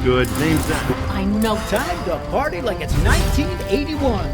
good. Name's that. I know. Time to party like it's 1981.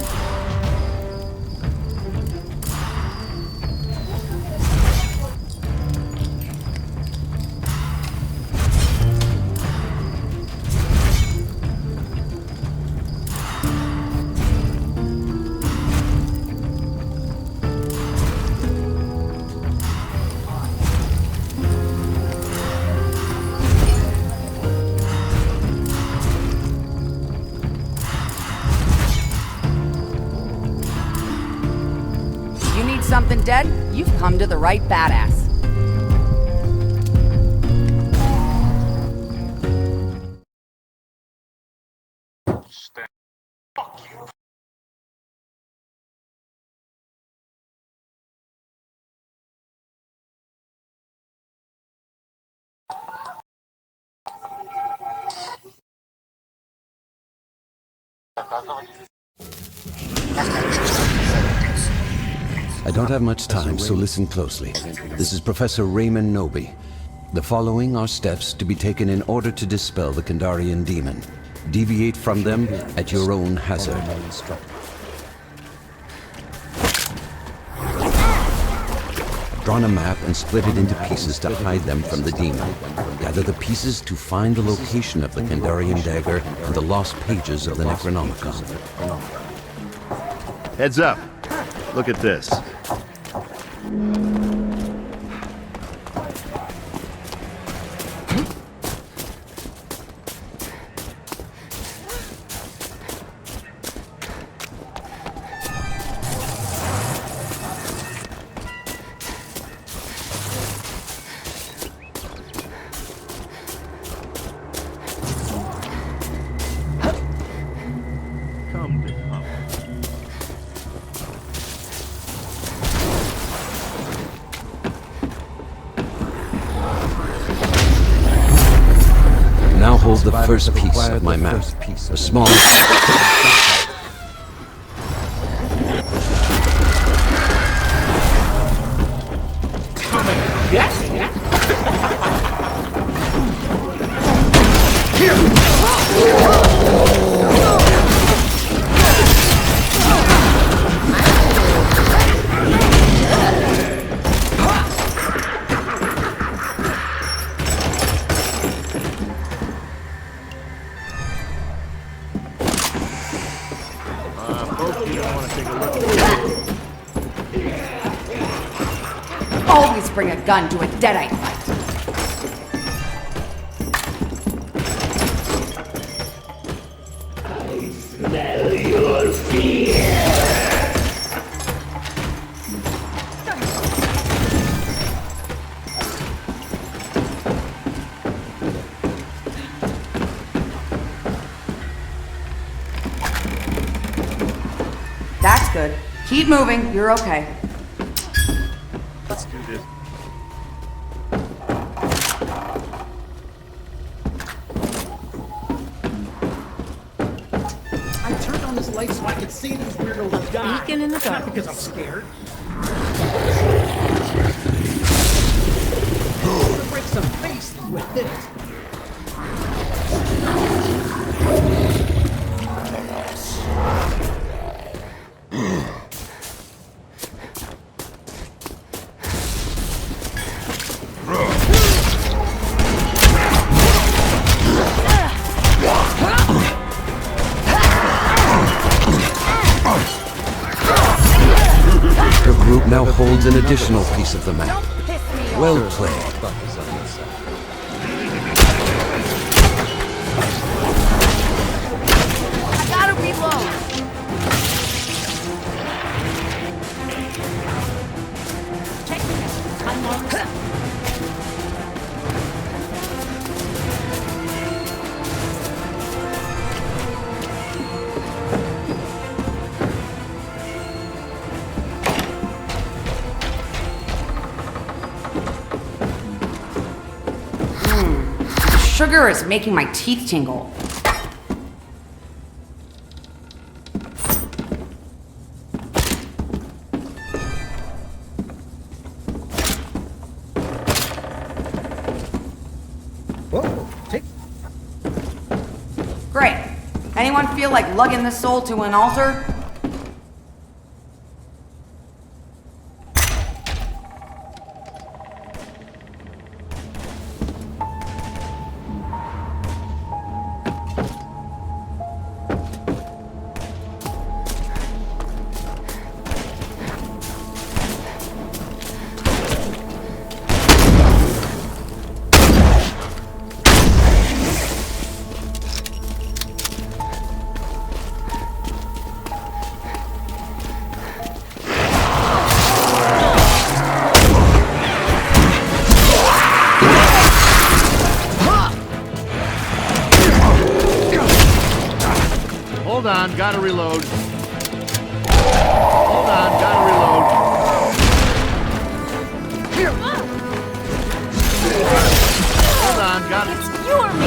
Something dead, you've come to the right badass. I don't have much time, so listen closely. This is Professor Raymond Noby. The following are steps to be taken in order to dispel the Kandarian demon. Deviate from them at your own hazard. Draw a map and split it into pieces to hide them from the demon. Gather the pieces to find the location of the Kandarian dagger and the lost pages of the Necronomicon. Heads up. Look at this. Now hold the first piece of my map. A small... Always bring a gun to a deadite fight. I smell your fear. That's good. Keep moving. You're okay. Let's do this. I turned on this light so I could see these weirdos die. Beacon in the dark. Not because I'm scared. I'm gonna break some faces with this. Your group now holds an additional piece of the map. Well played. I gotta reload. Check this. I'm on. Sugar is making my teeth tingle. Whoa, take... anyone feel like lugging this soul to an altar? Hold on, gotta reload. Hold on, gotta reload. Hold on, gotta... It's you or me!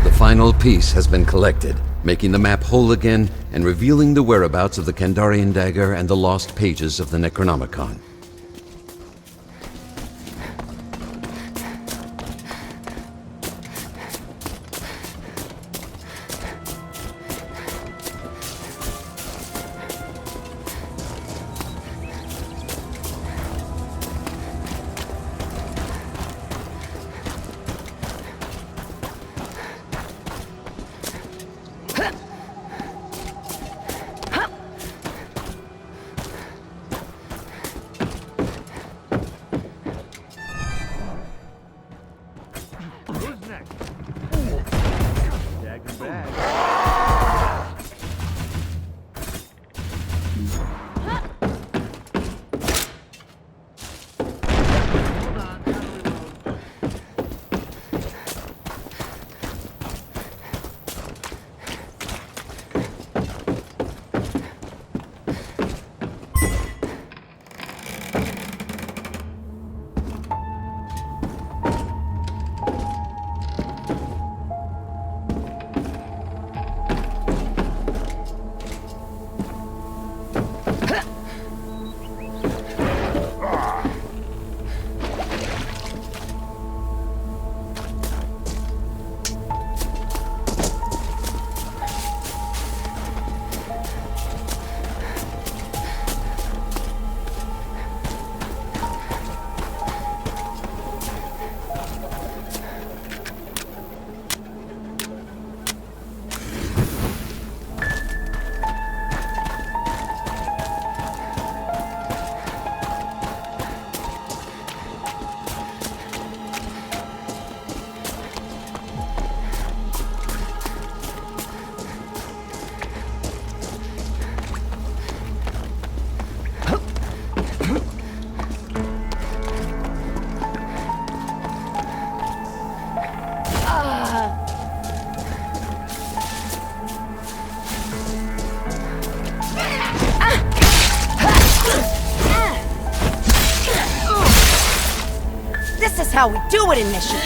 The final piece has been collected, making the map whole again and revealing the whereabouts of the Kandarian dagger and the lost pages of the Necronomicon. how we do it in missions.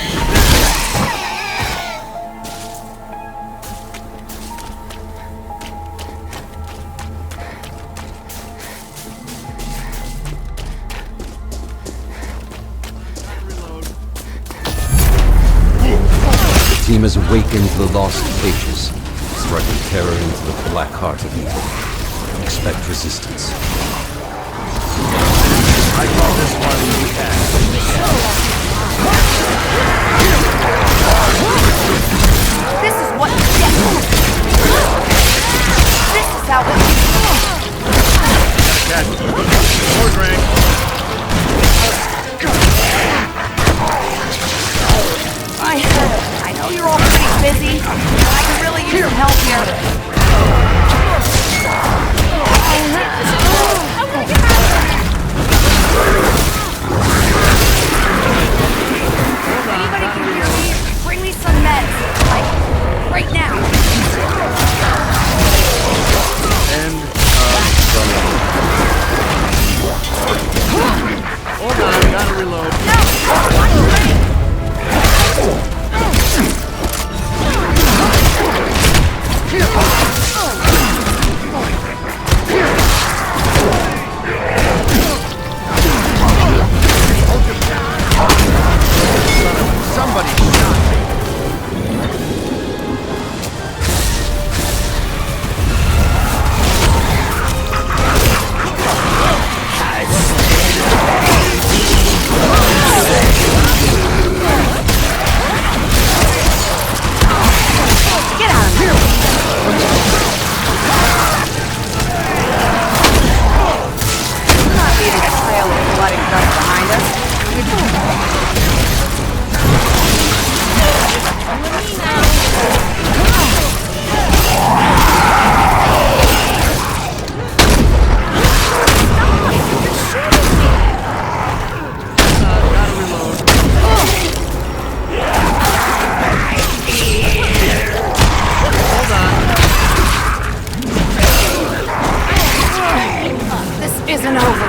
The team has awakened the lost pages, striking terror into the black heart of evil. Expect resistance. I call this one the end. This is what you get. This is how we Catch. More drink. I know you're all pretty busy, but I can really use some help here. Anybody can hear me? Bring me some meds, like right now. End Hold on, gotta reload. No! Watch your leg! Somebody shot me. Get out of here! We're not leaving a trail of blood and guts behind us. Gotta reload. Hold on. This isn't over.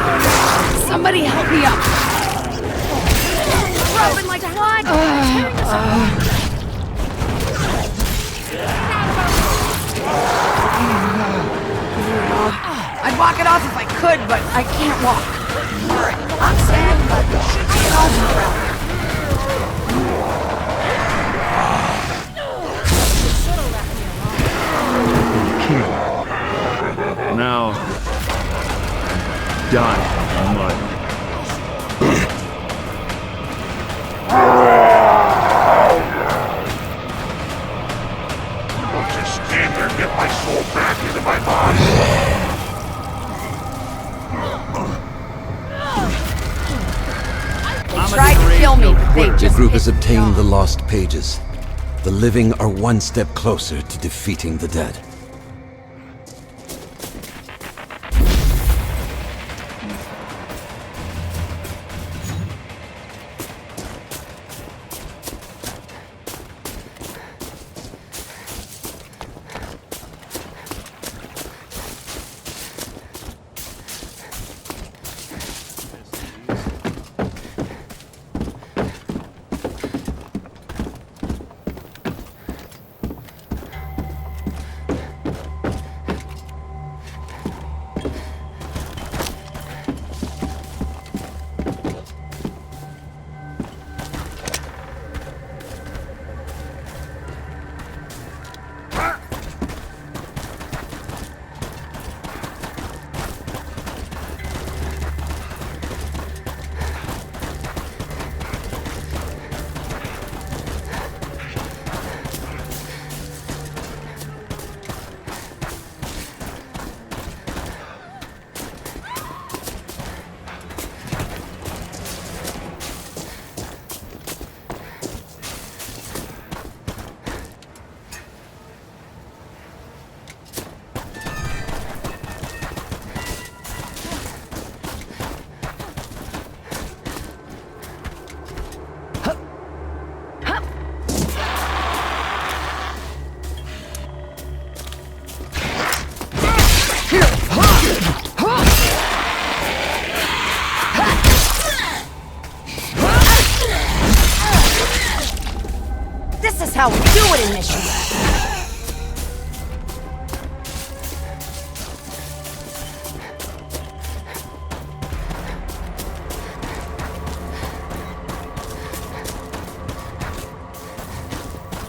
Somebody help me up. Rubbing like what? I'd walk it off if I could, but I can't walk. I'm sad, but it's over around here. Now, die, mud. I'll just stand there and get my soul back into my body. They tried to kill me, but they The just group has pissed me obtained off. the lost pages. The living are one step closer to defeating the dead.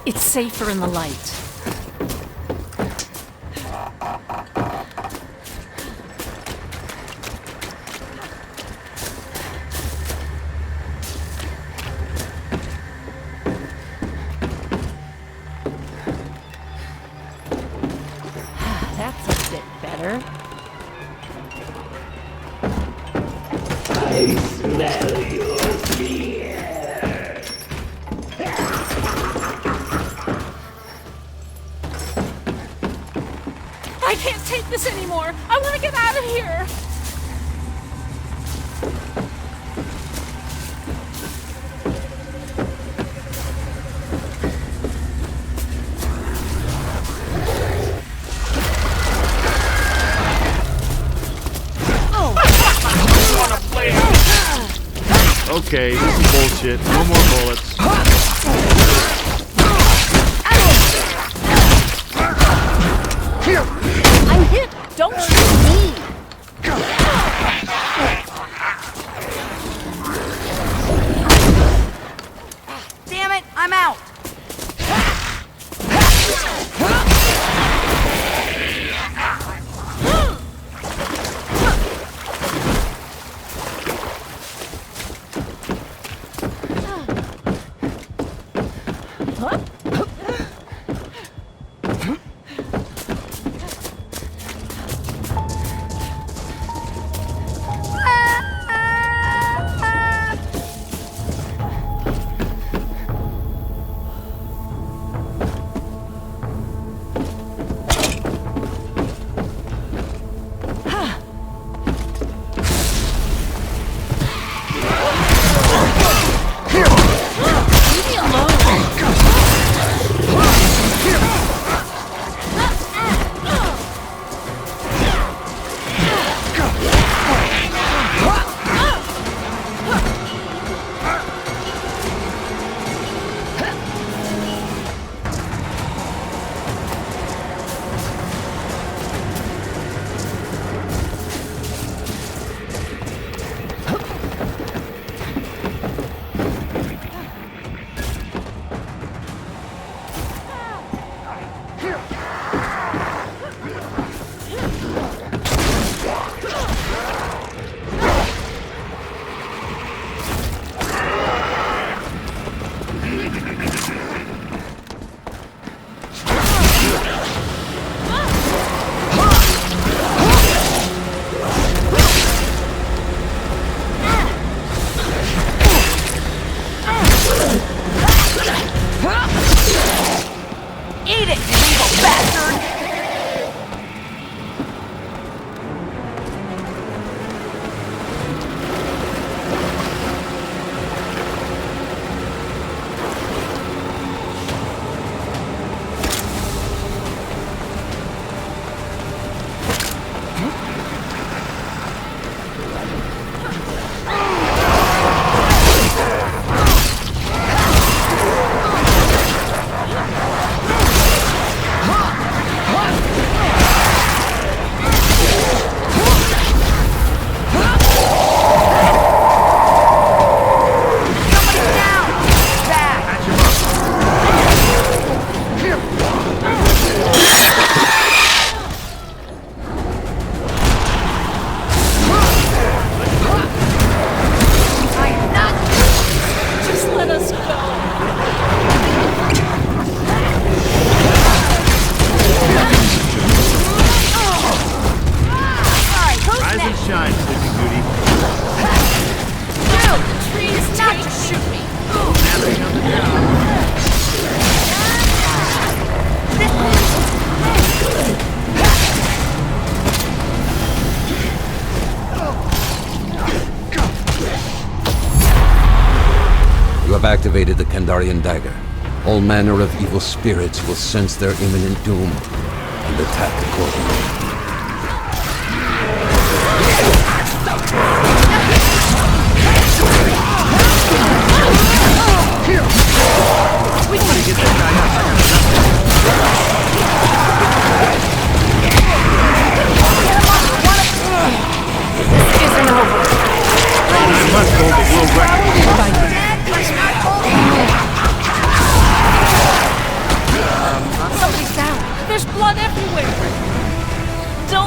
It's safer in the light. That's a bit better. I smell your fear. I can't take this anymore. I want to get out of here. Okay, this is bullshit. No more bullets. I'm hit. Don't shoot me. Damn it, I'm out. Eat it, you evil bastard! Activated the Kandarian dagger. All manner of evil spirits will sense their imminent doom and attack accordingly. We gotta get that guy This isn't over. This must hold the world record.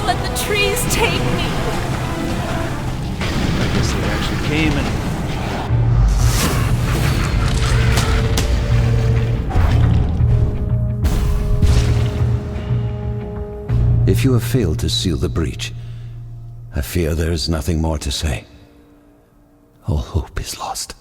let the trees take me. I guess they actually came and... If you have failed to seal the breach, I fear there is nothing more to say. All hope is lost.